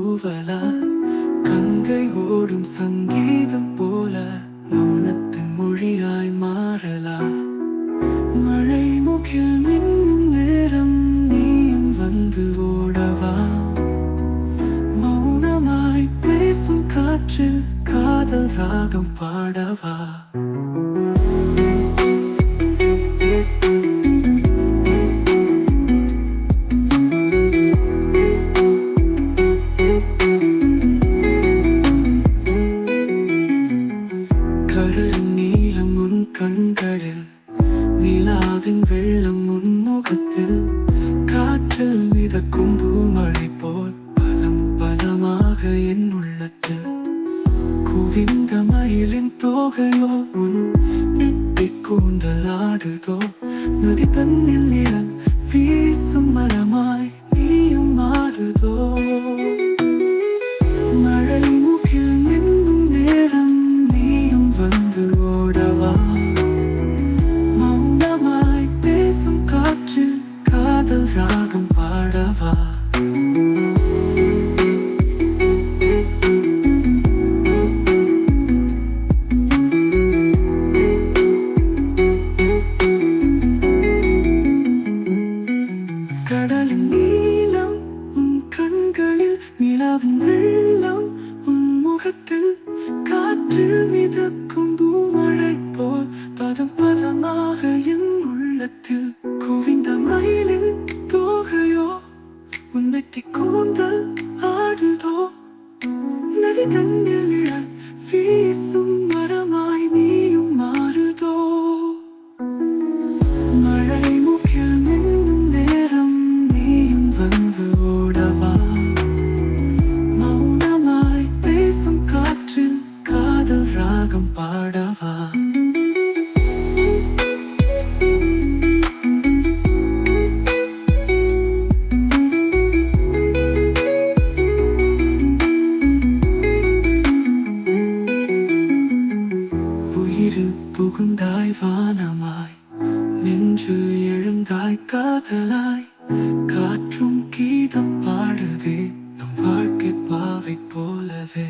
தூவலா கங்கை ஓடும் சங்கீதம் போல மௌனத்தின் மொழியாய் மாறலா மழை முகில் மின்னும் நேரம் நீயும் வந்து ஓடவா மௌனமாய் பேசும் காற்றில் காதல் ராகம் பாடவா கடல் நீலம் உன் கண்களில் நிலாவின் வெள்ளம் உன் முகத்தில் காற்றில் மிதக்கும் பூமழை போல் பதம் பதமாக என் உள்ளத்தில் குவிந்த மயிலின் தோகையோ உன் நெற்றி கூந்தல் ஆடுதோ நதி தன்னில் நிழல் வீசும் மரமாய் நீயும் மாறுதோ மழை முகில் நின்னும் நேரம் நீயும் வந்து ஓடவா மௌனமாய் பேசும் காற்றில் காதல் ராகம் பாடவா கடலின் நீலம் உன் கண்களில் நிலாவின் வெள்ளம் உன் முகத்தில் காற்றில் மிதக்கும் பூமழை போல் பதம் பதமாக என் உள்ளத்தில் குவிந்த மயிலின் தோகையோ உன் நெற்றி கூந்தல் ஆடுதோ நதி தன்னில் நிழல் வீசும் மரமாய் நீயும் மாறுதோ மழை முகில் மின்னும் நேரம் நீயும் வந்து ஓடவா மௌனமாய் பேசும் காற்றில் காதல் ராகம் பாடவா உயிரில் புகுந்தாய் வானமாய் நெஞ்சில் எழுந்தாய் காதலாய் காற்றும் கீதம் பாடுதே நம் வாழ்க்கை பாவை போலவே